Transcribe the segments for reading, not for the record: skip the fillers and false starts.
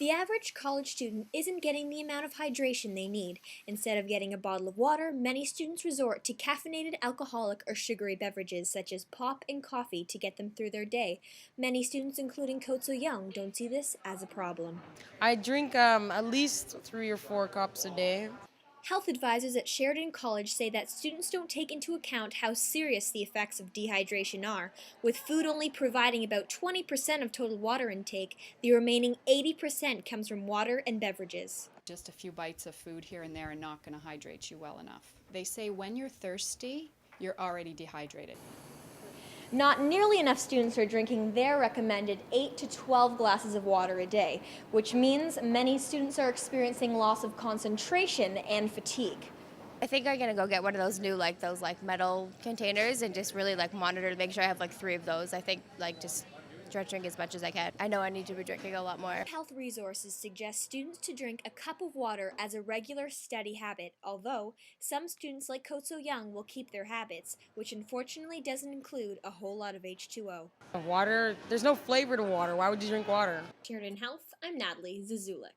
The average college student isn't getting the amount of hydration they need. Instead of getting a bottle of water, many students resort to caffeinated alcoholic or sugary beverages such as pop and coffee to get them through their day. Many students, including Kotso Young, don't see this as a problem. I drink at least 3 or 4 cups a day. Health advisors at Sheridan College say that students don't take into account how serious the effects of dehydration are. With food only providing about 20% of total water intake, the remaining 80% comes from water and beverages. Just a few bites of food here and there are not going to hydrate you well enough. They say when you're thirsty, you're already dehydrated. Not nearly enough students are drinking their recommended 8 to 12 glasses of water a day, which means many students are experiencing loss of concentration and fatigue. I think I'm gonna go get one of those new those metal containers and just really monitor to make sure I have 3 of those. I think just try to drink as much as I can. I know I need to be drinking a lot more. Health resources suggest students to drink a cup of water as a regular, steady habit, although some students like Kotso Young will keep their habits, which unfortunately doesn't include a whole lot of H2O. Water, there's no flavor to water. Why would you drink water? Sheridan Health, I'm NatalieRoessler.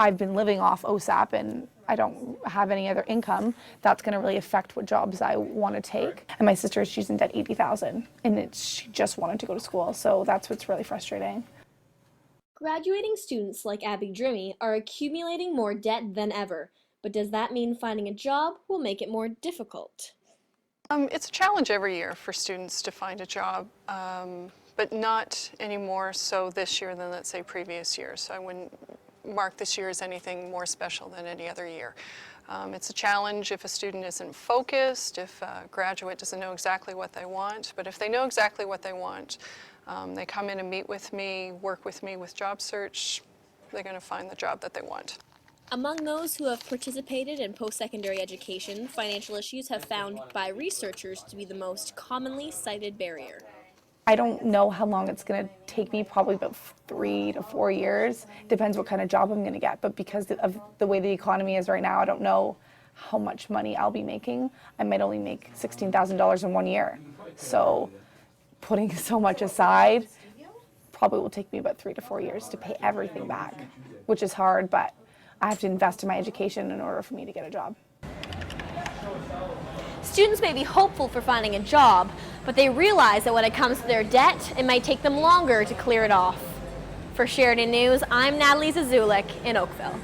I've been living off OSAP and I don't have any other income. That's going to really affect what jobs I want to take. And my sister, she's in debt $80,000 and she just wanted to go to school. So that's what's really frustrating. Graduating students like Abby Drimmy are accumulating more debt than ever. But does that mean finding a job will make it more difficult? It's a challenge every year for students to find a job, but not any more so this year than, let's say, previous years. So I wouldn't mark this year as anything more special than any other year. It's a challenge if a student isn't focused, if a graduate doesn't know exactly what they want. But if they know exactly what they want, they come in and meet with me, work with me with job search, they're going to find the job that they want. Among those who have participated in post-secondary education, financial issues have found by researchers to be the most commonly cited barrier. I don't know how long it's going to take me, probably about 3 to 4 years. Depends what kind of job I'm going to get. But because of the way the economy is right now, I don't know how much money I'll be making. I might only make $16,000 in 1 year. So putting so much aside probably will take me about 3 to 4 years to pay everything back, which is hard, but I have to invest in my education in order for me to get a job. Students may be hopeful for finding a job, but they realize that when it comes to their debt, it might take them longer to clear it off. For Sheridan News, I'm NatalieRoessler in Oakville.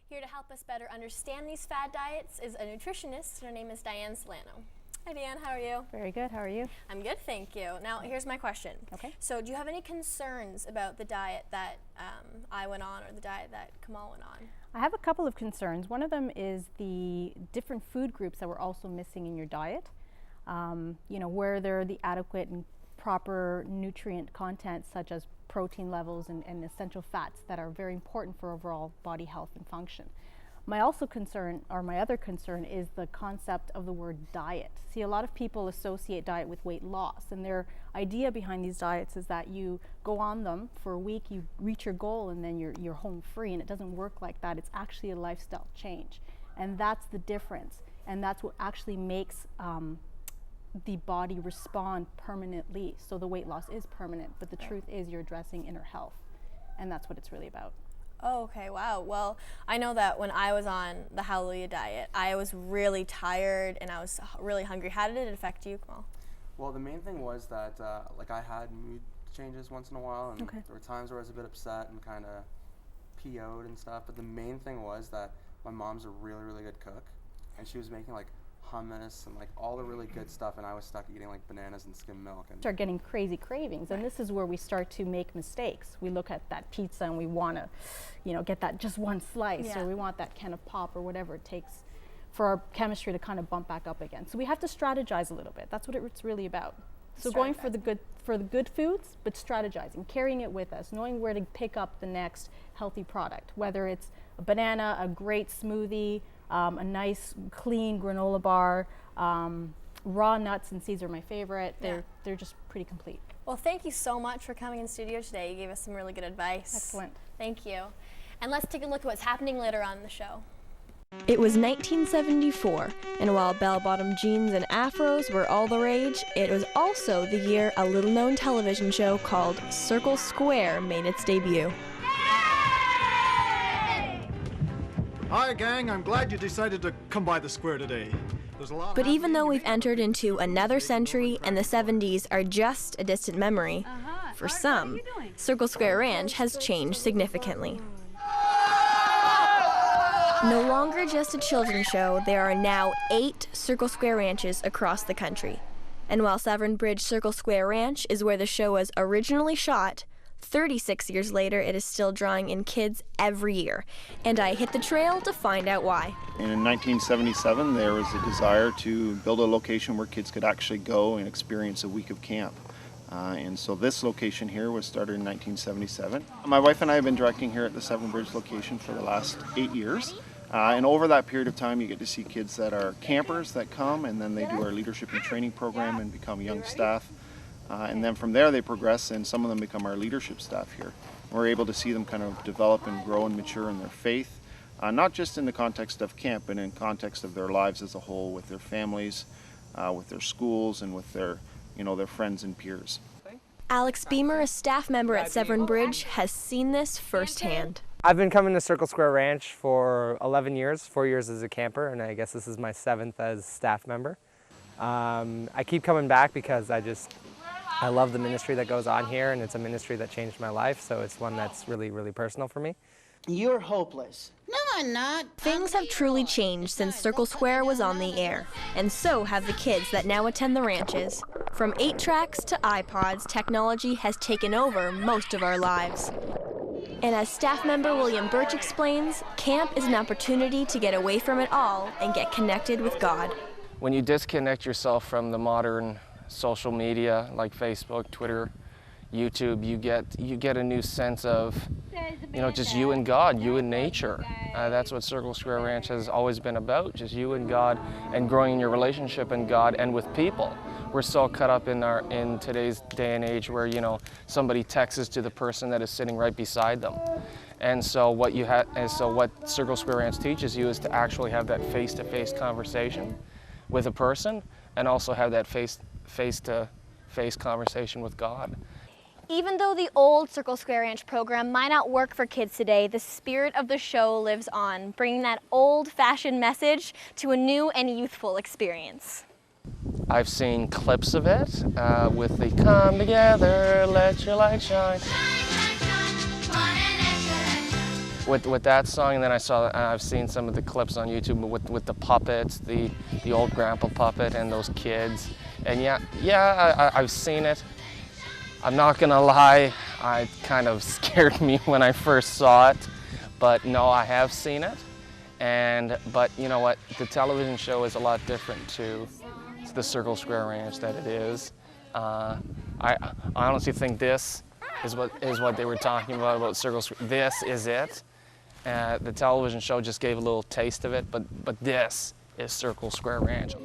Here to help us better understand these fad diets is a nutritionist. Her name is Diane Solano. Hi Diane, how are you? Very good, how are you? I'm good, thank you. Now here's my question. Okay. So do you have any concerns about the diet that I went on or the diet that Kamal went on? I have a couple of concerns. One of them is the different food groups that we're also missing in your diet. Where there are the adequate and proper nutrient content such as protein levels and essential fats that are very important for overall body health and function. My other concern is the concept of the word diet. See, a lot of people associate diet with weight loss, and their idea behind these diets is that you go on them for a week, you reach your goal, and then you're home free, and it doesn't work like that. It's actually a lifestyle change, and that's the difference, and that's what actually makes the body respond permanently. So the weight loss is permanent, but the truth is you're addressing inner health, and that's what it's really about. Oh, okay, wow. Well, I know that when I was on the Hallelujah diet, I was really tired and I was really hungry. How did it affect you, Kamal? Well, the main thing was that I had mood changes once in a while, and there were times where I was a bit upset and kind of PO'd and stuff. But the main thing was that my mom's a really, really good cook, and she was making hummus and all the really good stuff, and I was stuck eating bananas and skim milk. And start getting crazy cravings, and this is where we start to make mistakes. We look at that pizza and we want to, get that just one slice, or we want that can of pop or whatever it takes for our chemistry to kind of bump back up again. So we have to strategize a little bit. That's what it's really about. So going for the good foods, but strategizing, carrying it with us, knowing where to pick up the next healthy product, whether it's a banana, a great smoothie, a nice clean granola bar, raw nuts and seeds are my favorite. They're just pretty complete. Well, thank you so much for coming in studio today. You gave us some really good advice. Excellent. Thank you. And let's take a look at what's happening later on in the show. It was 1974, and while bell-bottom jeans and afros were all the rage, it was also the year a little-known television show called Circle Square made its debut. Hi gang, I'm glad you decided to come by the square today. But even though we've entered into another century and the 70s are just a distant memory, for some, Circle Square Ranch has changed significantly. No longer just a children's show, there are now 8 Circle Square Ranches across the country. And while Severn Bridge Circle Square Ranch is where the show was originally shot, 36 years later it is still drawing in kids every year. And I hit the trail to find out why. And in 1977 there was a desire to build a location where kids could actually go and experience a week of camp. And so this location here was started in 1977. My wife and I have been directing here at the Severn Bridge location for the last 8 years. And over that period of time you get to see kids that are campers that come, and then they do our leadership and training program and become young staff. And then from there they progress, and some of them become our leadership staff here. We're able to see them kind of develop and grow and mature in their faith, not just in the context of camp, but in context of their lives as a whole, with their families, with their schools, and with their friends and peers. Alex Beamer, a staff member at Severn Bridge, has seen this firsthand. I've been coming to Circle Square Ranch for 11 years, 4 years as a camper, and I guess this is my 7th as staff member. I keep coming back because I love the ministry that goes on here, and it's a ministry that changed my life, so it's one that's really, really personal for me. You're hopeless. No, I'm not. Things have truly changed since Circle Square was on the air, and so have the kids that now attend the ranches. From 8-tracks to iPods, technology has taken over most of our lives. And as staff member William Birch explains, camp is an opportunity to get away from it all and get connected with God. When you disconnect yourself from the modern social media like Facebook, Twitter, YouTube, you get a new sense of, just you and God, you and nature. That's what Circle Square Ranch has always been about, just you and God and growing your relationship in God and with people. We're so caught up in today's day and age where, somebody texts to the person that is sitting right beside them. And so what Circle Square Ranch teaches you is to actually have that face-to-face conversation with a person, and also have that face-to-face conversation with God. Even though the old Circle Square Ranch program might not work for kids today, the spirit of the show lives on, bringing that old-fashioned message to a new and youthful experience. I've seen clips of it with the "Come together, let your light shine." With that song, and then I've seen some of the clips on YouTube with the puppets, the old grandpa puppet and those kids. And I've seen it. I'm not gonna lie, it kind of scared me when I first saw it, but no, I have seen it. But you know what? The television show is a lot different to the Circle Square Ranch that it is. I honestly think this is what they were talking about Circle Square. This is it. The television show just gave a little taste of it, but this is Circle Square Ranch.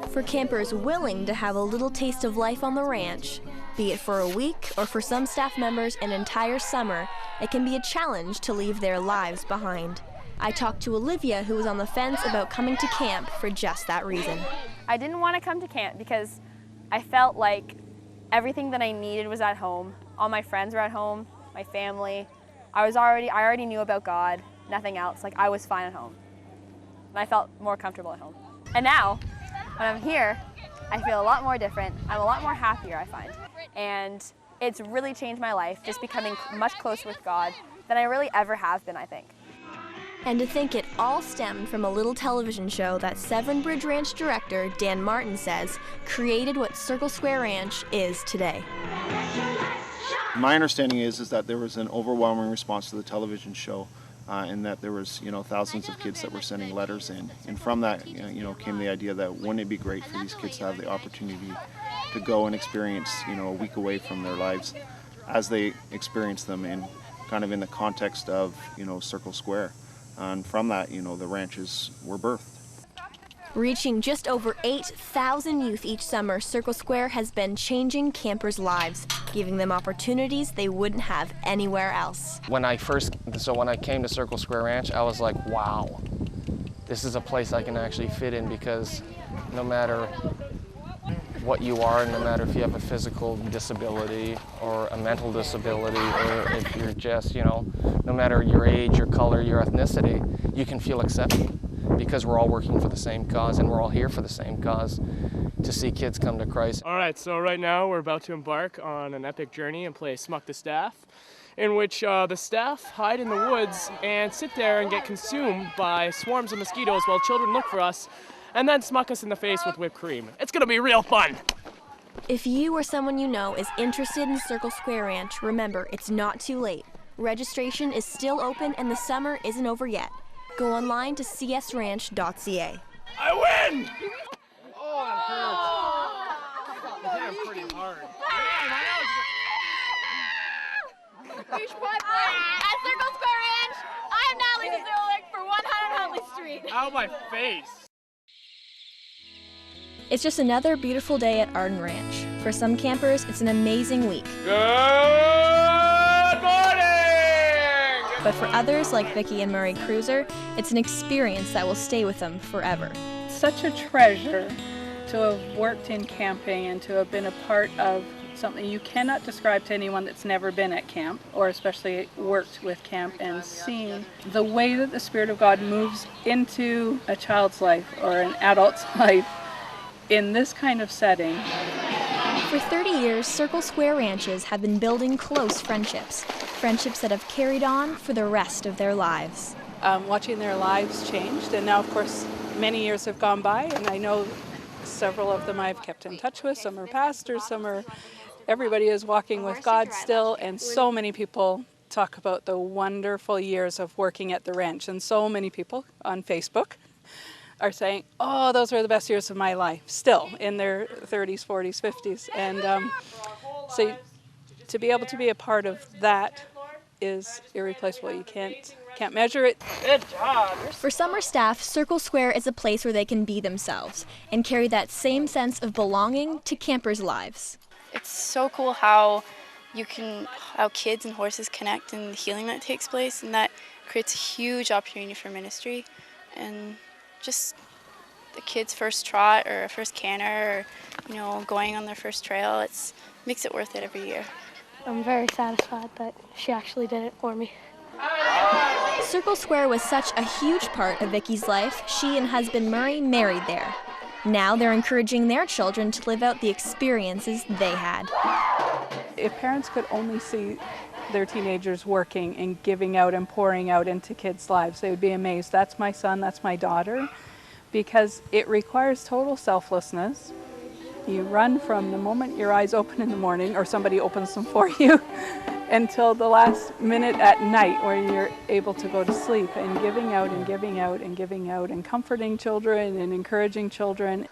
For campers willing to have a little taste of life on the ranch, be it for a week or for some staff members an entire summer, it can be a challenge to leave their lives behind. I talked to Olivia, who was on the fence about coming to camp for just that reason. I didn't want to come to camp because I felt like everything that I needed was at home. All my friends were at home, my family. I already knew about God, nothing else. Like, I was fine at home. And I felt more comfortable at home. And now, when I'm here, I feel a lot more different. I'm a lot more happier, I find. And it's really changed my life, just becoming much closer with God than I really ever have been, I think. And to think it all stemmed from a little television show that Severn Bridge Ranch director Dan Martin says created what Circle Square Ranch is today. My understanding is that there was an overwhelming response to the television show, and that there was thousands of kids that were sending letters in, and from that came the idea that wouldn't it be great for these kids to have the opportunity to go and experience a week away from their lives as they experience them in in the context of Circle Square, and from that the ranches were birthed. Reaching just over 8,000 youth each summer, Circle Square has been changing campers' lives. giving them opportunities they wouldn't have anywhere else. When I came to Circle Square Ranch, I was like, wow, this is a place I can actually fit in, because no matter what you are, no matter if you have a physical disability or a mental disability, or if you're just, no matter your age, your color, your ethnicity, you can feel accepted, because we're all working for the same cause, and we're all here for the same cause, to see kids come to Christ. All right, so right now we're about to embark on an epic journey and play Smuck the Staff, in which the staff hide in the woods and sit there and get consumed by swarms of mosquitoes while children look for us and then smuck us in the face with whipped cream. It's gonna be real fun. If you or someone you know is interested in Circle Square Ranch, remember, it's not too late. Registration is still open and the summer isn't over yet. Go online to csranch.ca. I win! Oh, that hurts. I hit him pretty hard. At Circle Square Ranch, I'm NatalieRoessler for 100 Huntley Street. Ow, my face. It's just another beautiful day at Arden Ranch. For some campers, it's an amazing week. Good morning! But for others, like Vicki and Murray Cruiser, it's an experience that will stay with them forever. Such a treasure to have worked in camping and to have been a part of something you cannot describe to anyone that's never been at camp, or especially worked with camp, and seen the way that the Spirit of God moves into a child's life or an adult's life in this kind of setting. For 30 years, Circle Square Ranches have been building close friendships that have carried on for the rest of their lives. Watching their lives changed, and now of course many years have gone by, and I know several of them I've kept in touch with. Some are pastors, everybody is walking with God still, and so many people talk about the wonderful years of working at the ranch, and so many people on Facebook are saying, oh, those were the best years of my life, still in their 30s, 40s, 50s. And so to be able to be a part of that is irreplaceable. You can't measure it. Good job. For summer staff, Circle Square is a place where they can be themselves and carry that same sense of belonging to campers' lives. It's so cool how kids and horses connect and the healing that takes place, and that creates a huge opportunity for ministry. And just the kids' first trot or first canter, or going on their first trail, it makes it worth it every year. I'm very satisfied that she actually did it for me. Circle Square was such a huge part of Vicki's life, she and husband Murray married there. Now they're encouraging their children to live out the experiences they had. If parents could only see their teenagers working and giving out and pouring out into kids' lives, they would be amazed. That's my son, that's my daughter, because it requires total selflessness. You run from the moment your eyes open in the morning, or somebody opens them for you, until the last minute at night where you're able to go to sleep, and giving out and giving out and giving out and comforting children and encouraging children.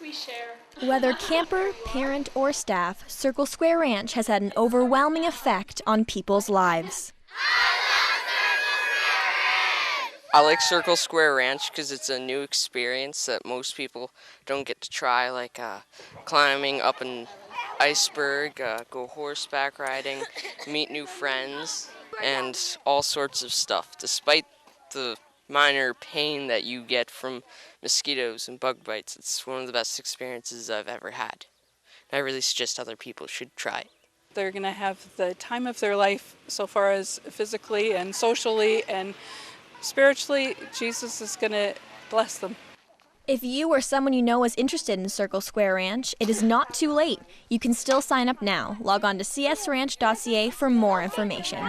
We share. Whether camper, parent, or staff, Circle Square Ranch has had an overwhelming effect on people's lives. I like Circle Square Ranch because it's a new experience that most people don't get to try, like climbing up an iceberg, go horseback riding, meet new friends, and all sorts of stuff. Despite the minor pain that you get from mosquitoes and bug bites, it's one of the best experiences I've ever had. I really suggest other people should try it. They're going to have the time of their life so far as physically and socially and spiritually. Jesus is going to bless them. If you or someone you know is interested in Circle Square Ranch, it is not too late. You can still sign up now. Log on to csranch.ca for more information.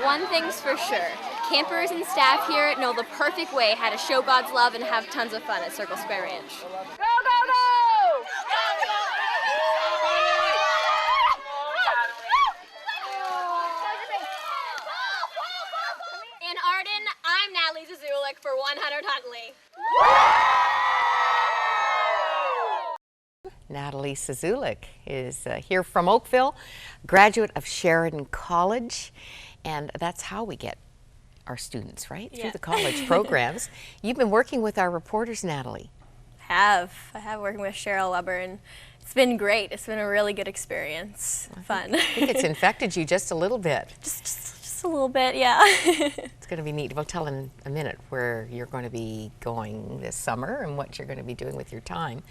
One thing's for sure. Campers and staff here know the perfect way how to show God's love and have tons of fun at Circle Square Ranch. Go, go, go! In Arden, I'm NatalieRoessler for 100 Huntley. Natalie Roessler is here from Oakville, graduate of Sheridan College, and that's how we get our students, right? Yeah. Through the college programs. You've been working with our reporters, Natalie. I have working with Cheryl Weber, and It's been great. It's been a really good experience. Fun. I think it's infected you just a little bit. Just a little bit, yeah. It's going to be neat. We'll tell in a minute where you're going to be going this summer and what you're going to be doing with your time.